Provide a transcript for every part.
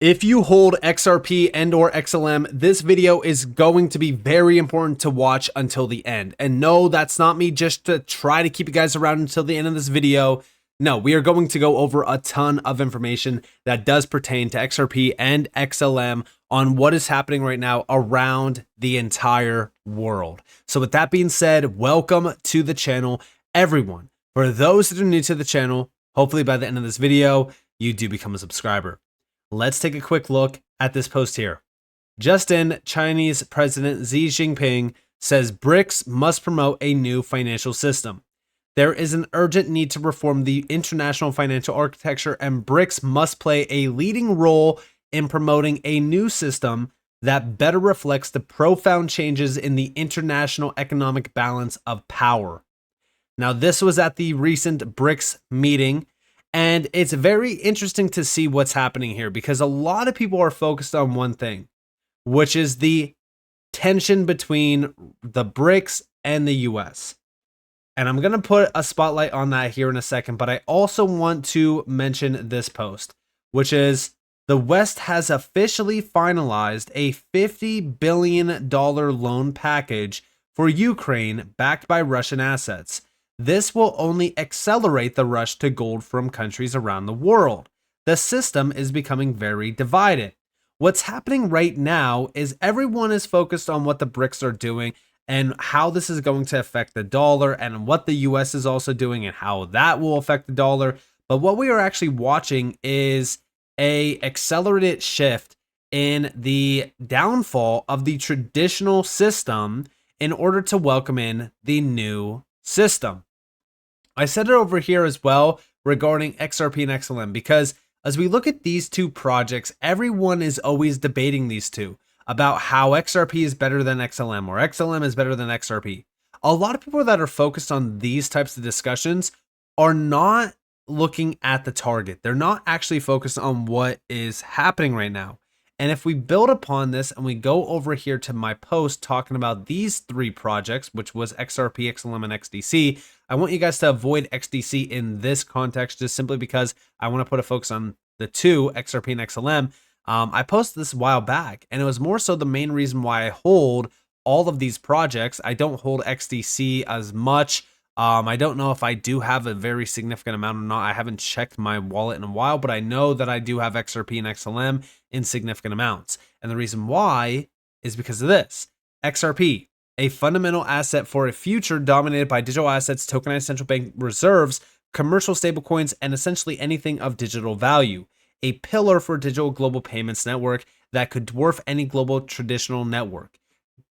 If you hold XRP and or XLM, this video is going to be very important to watch until the end. And no, that's not me just to try to keep you guys around until the end of this video. No, we are going to go over a ton of information that does pertain to XRP and XLM on what is happening right now around the entire world. So with that being said, welcome to the channel, everyone. For those that are new to the channel, hopefully by the end of this video, you do become a subscriber. Let's take a quick look at this post here. Just in, Chinese President Xi Jinping says BRICS must promote a new financial system. There is an urgent need to reform the international financial architecture, and BRICS must play a leading role in promoting a new system that better reflects the profound changes in the international economic balance of power. Now, this was at the recent BRICS meeting. And it's very interesting to see what's happening here because a lot of people are focused on one thing, which is the tension between the BRICS and the US. And I'm going to put a spotlight on that here in a second, but I also want to mention this post, which is the West has officially finalized a $50 billion loan package for Ukraine backed by Russian assets. This will only accelerate the rush to gold from countries around the world. The system is becoming very divided. What's happening right now is everyone is focused on what the BRICS are doing and how this is going to affect the dollar and what the US is also doing and how that will affect the dollar. But what we are actually watching is an accelerated shift in the downfall of the traditional system in order to welcome in the new system. I said it over here as well regarding XRP and XLM because as we look at these two projects, everyone is always debating these two about how XRP is better than XLM or XLM is better than XRP. A lot of people that are focused on these types of discussions are not looking at the target. They're not actually focused on what is happening right now. And if we build upon this and we go over here to my post talking about these three projects, which was XRP, XLM, and XDC, I want you guys to avoid XDC in this context just simply because I want to put a focus on the two, XRP and XLM. I posted this a while back, and it was more so the main reason why I hold all of these projects. I don't hold XDC as much. I don't know if I do have a very significant amount or not. I haven't checked my wallet in a while, but I know that I do have XRP and XLM in significant amounts. And the reason why is because of this. XRP, a fundamental asset for a future dominated by digital assets, tokenized central bank reserves, commercial stablecoins, and essentially anything of digital value. A pillar for digital global payments network that could dwarf any global traditional network.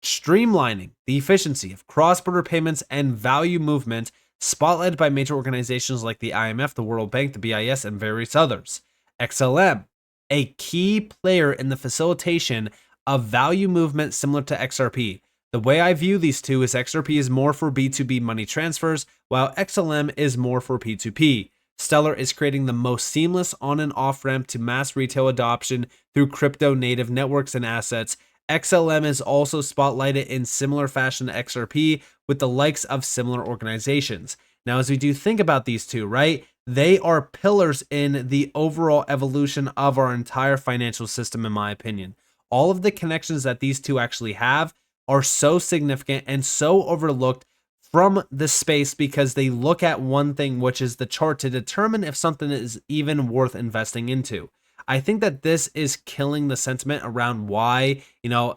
Streamlining the efficiency of cross-border payments and value movement, spotlighted by major organizations like the IMF, the World Bank, the BIS, and various others. XLM, a key player in the facilitation of value movement similar to XRP. The way I view these two is XRP is more for B2B money transfers, while XLM is more for P2P. Stellar is creating the most seamless on and off ramp to mass retail adoption through crypto native networks and assets. XLM is also spotlighted in similar fashion to XRP with the likes of similar organizations. Now, as we do think about these two, right, they are pillars in the overall evolution of our entire financial system, in my opinion. All of the connections that these two actually have are so significant and so overlooked from the space because they look at one thing, which is the chart, to determine if something is even worth investing into. I think that this is killing the sentiment around why,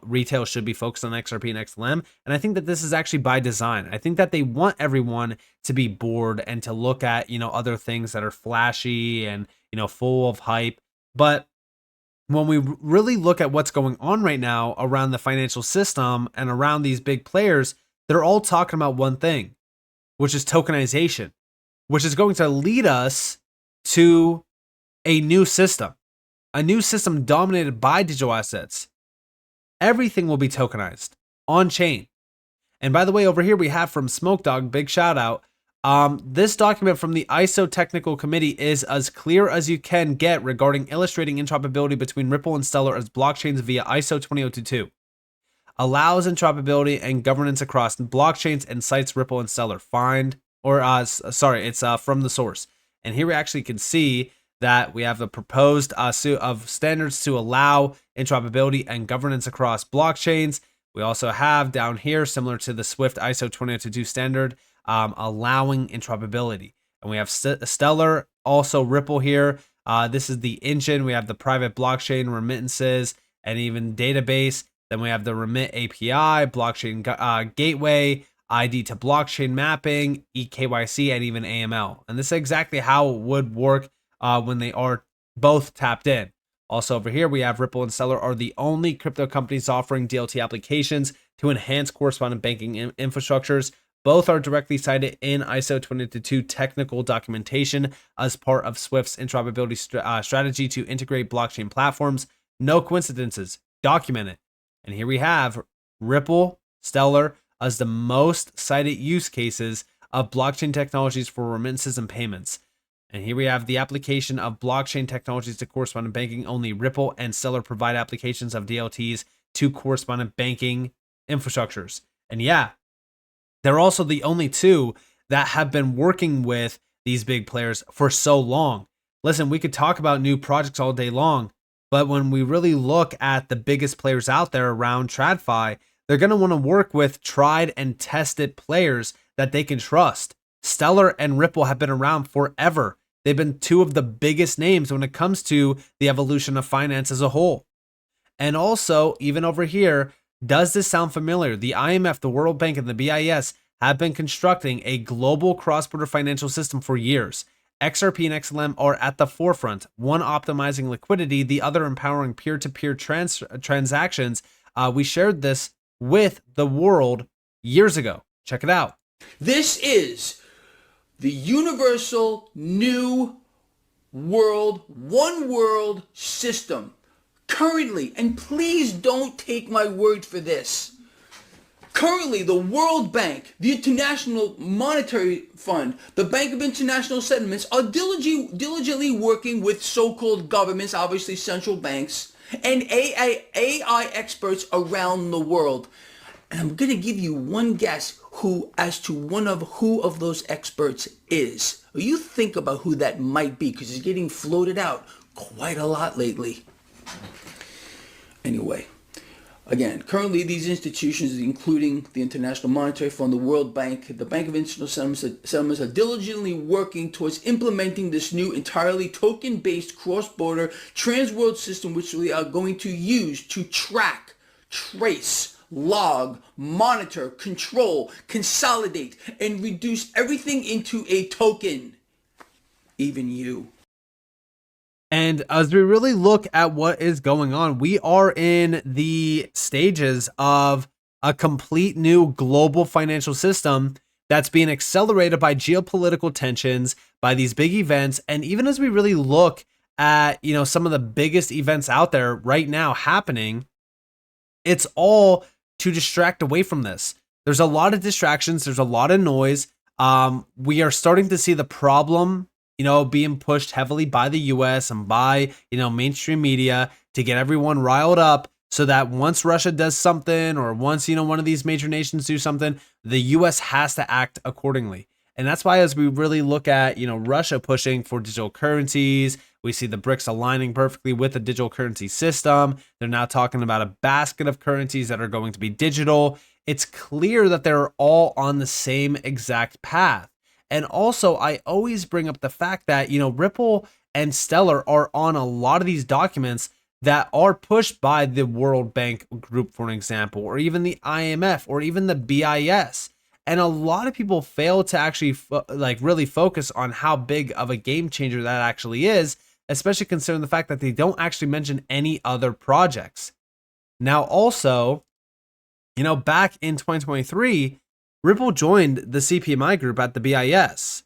retail should be focused on XRP and XLM. And I think that this is actually by design. I think that they want everyone to be bored and to look at, other things that are flashy and, full of hype. But when we really look at what's going on right now around the financial system and around these big players, they're all talking about one thing, which is tokenization, which is going to lead us to a new system. A new system dominated by digital assets. Everything will be tokenized on chain. And by the way, over here we have from Smoke Dog, big shout out. This document from the ISO Technical Committee is as clear as you can get regarding illustrating interoperability between Ripple and Stellar as blockchains via ISO 20022. Allows interoperability and governance across blockchains and cites Ripple and Stellar. It's from the source. And here we actually can see that we have a proposed suite of standards to allow interoperability and governance across blockchains. We also have down here, similar to the Swift ISO 20022 standard, allowing interoperability. And we have Stellar, also Ripple here. This is the engine. We have the private blockchain remittances and even database. Then we have the Remit API, blockchain gateway, ID to blockchain mapping, eKYC, and even AML. And this is exactly how it would work when they are both tapped in. Also over here, we have Ripple and Stellar are the only crypto companies offering DLT applications to enhance correspondent banking infrastructures. Both are directly cited in ISO 20022 technical documentation as part of Swift's interoperability strategy to integrate blockchain platforms. No coincidences, document it. And here we have Ripple, Stellar as the most cited use cases of blockchain technologies for remittances and payments. And here we have the application of blockchain technologies to correspondent banking. Only Ripple and Stellar provide applications of DLTs to correspondent banking infrastructures. And yeah, they're also the only two that have been working with these big players for so long. Listen, we could talk about new projects all day long, but when we really look at the biggest players out there around TradFi, they're going to want to work with tried and tested players that they can trust. Stellar and Ripple have been around forever. They've been two of the biggest names when it comes to the evolution of finance as a whole. And also, even over here, does this sound familiar? The IMF, the World Bank, and the BIS have been constructing a global cross-border financial system for years. XRP and XLM are at the forefront, one optimizing liquidity, the other empowering peer-to-peer transactions. We shared this with the world years ago. Check it out. This is the universal new world, one world system. Currently, and please don't take my word for this, currently the World Bank, the International Monetary Fund, the Bank of International Settlements are diligently working with so-called governments, obviously central banks, and AI experts around the world. And I'm going to give you one guess who of those experts is. You think about who that might be, because it's getting floated out quite a lot lately. Anyway, again, currently these institutions, including the International Monetary Fund, the World Bank, the Bank of International Settlements, are diligently working towards implementing this new entirely token-based cross-border trans-world system, which we are going to use to track, trace, log, monitor, control, consolidate, and reduce everything into a token. Even you. And as we really look at what is going on, we are in the stages of a complete new global financial system that's being accelerated by geopolitical tensions, by these big events. And even as we really look at, some of the biggest events out there right now happening, it's all to distract away from this. There's a lot of distractions. There's a lot of noise. We are starting to see the problem being pushed heavily by the US and by, mainstream media to get everyone riled up so that once Russia does something or once, one of these major nations do something, the US has to act accordingly. And that's why as we really look at, Russia pushing for digital currencies, we see the BRICS aligning perfectly with the digital currency system. They're now talking about a basket of currencies that are going to be digital. It's clear that they're all on the same exact path. And also, I always bring up the fact that, Ripple and Stellar are on a lot of these documents that are pushed by the World Bank Group, for an example, or even the IMF, or even the BIS. And a lot of people fail to actually really focus on how big of a game changer that actually is, especially considering the fact that they don't actually mention any other projects. Now, also, back in 2023, Ripple joined the CPMI group at the BIS.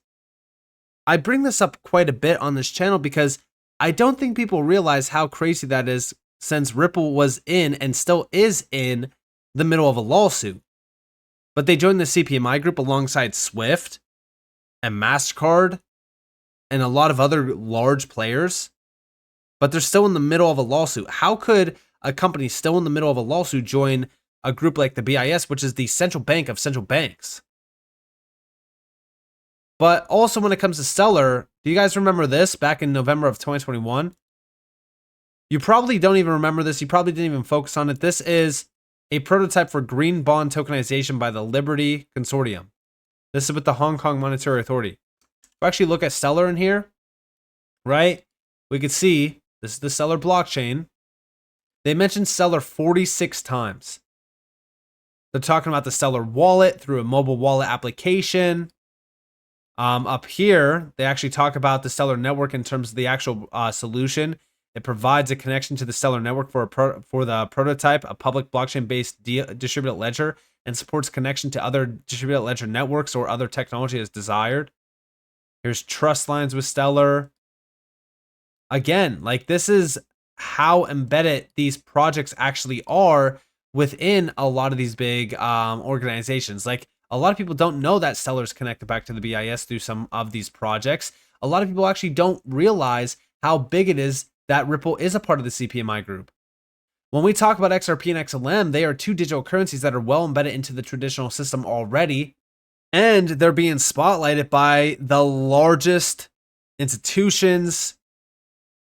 I bring this up quite a bit on this channel because I don't think people realize how crazy that is, since Ripple was in and still is in the middle of a lawsuit. But they joined the CPMI group alongside Swift and MasterCard and a lot of other large players. But they're still in the middle of a lawsuit. How could a company still in the middle of a lawsuit join a group like the BIS, which is the central bank of central banks? But also when it comes to Stellar, do you guys remember this back in November of 2021? You probably don't even remember this. You probably didn't even focus on it. This is a prototype for green bond tokenization by the Liberty Consortium. This is with the Hong Kong Monetary Authority. If we actually look at Stellar in here, right, we could see this is the Stellar blockchain. They mentioned Stellar 46 times. They're talking about the Stellar wallet through a mobile wallet application. Up here, they actually talk about the Stellar network in terms of the actual solution. It provides a connection to the Stellar network for the prototype, a public blockchain-based distributed ledger, and supports connection to other distributed ledger networks or other technology as desired. Here's trust lines with Stellar. Again, like this is how embedded these projects actually are within a lot of these big organizations. Like a lot of people don't know that Stellar is connected back to the BIS through some of these projects. A lot of people actually don't realize how big it is that Ripple is a part of the CPMI group. When we talk about XRP and XLM, they are two digital currencies that are well embedded into the traditional system already, and they're being spotlighted by the largest institutions,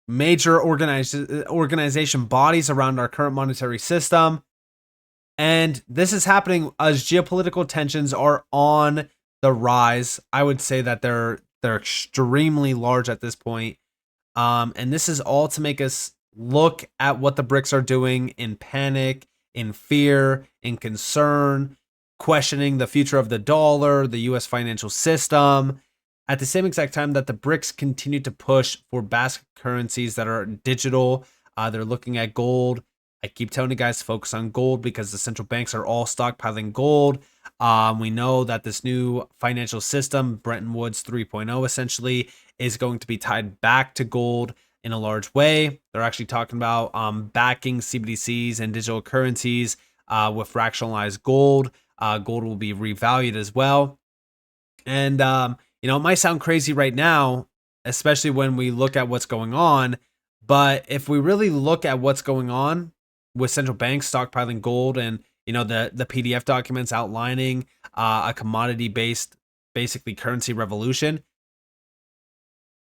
major organization bodies around our current monetary system. And this is happening as geopolitical tensions are on the rise. I would say that they're extremely large at this point. And this is all to make us look at what the BRICS are doing in panic, in fear, in concern, questioning the future of the dollar, the US financial system, at the same exact time that the BRICS continue to push for basket currencies that are digital. They're looking at gold. I keep telling you guys to focus on gold because the central banks are all stockpiling gold. We know that this new financial system, Bretton Woods 3.0 essentially, is going to be tied back to gold in a large way. They're actually talking about backing CBDCs and digital currencies with fractionalized gold. Gold will be revalued as well. And, you know, it might sound crazy right now, especially when we look at what's going on. But if we really look at what's going on with central banks stockpiling gold and, you know, the PDF documents outlining a commodity-based, basically currency revolution,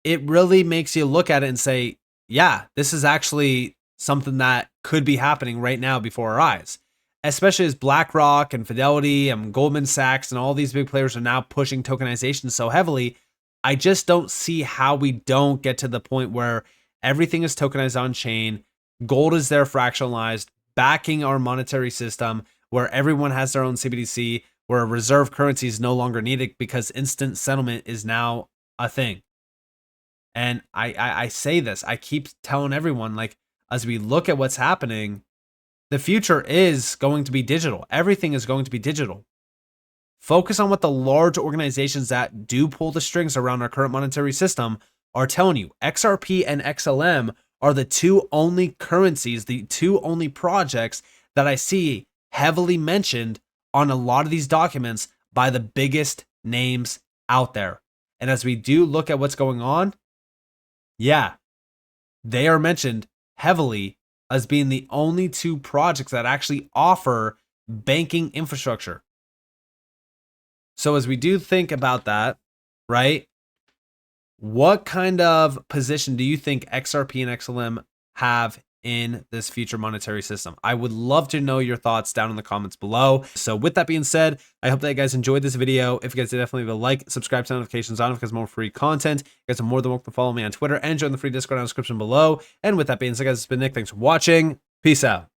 it really makes you look at it and say, yeah, this is actually something that could be happening right now before our eyes. Especially as BlackRock and Fidelity and Goldman Sachs and all these big players are now pushing tokenization so heavily, I just don't see how we don't get to the point where everything is tokenized on chain, gold is there fractionalized, backing our monetary system, where everyone has their own CBDC, where a reserve currency is no longer needed because instant settlement is now a thing. And I say this, I keep telling everyone, like, as we look at what's happening, the future is going to be digital. Everything is going to be digital. Focus on what the large organizations that do pull the strings around our current monetary system are telling you. XRP and XLM are the two only currencies, the two only projects that I see heavily mentioned on a lot of these documents by the biggest names out there. And as we do look at what's going on, yeah, they are mentioned heavily as being the only two projects that actually offer banking infrastructure. So as we do think about that, right, what kind of position do you think XRP and XLM have in this future monetary system? I would love to know your thoughts down in the comments below. So with that being said, I hope that you guys enjoyed this video. If you guys did, definitely leave a like, subscribe, turn notifications on because more free content. You guys are more than welcome to follow me on Twitter and join the free Discord in the description below. And with that being said, guys, it's been Nick. Thanks for watching. Peace out.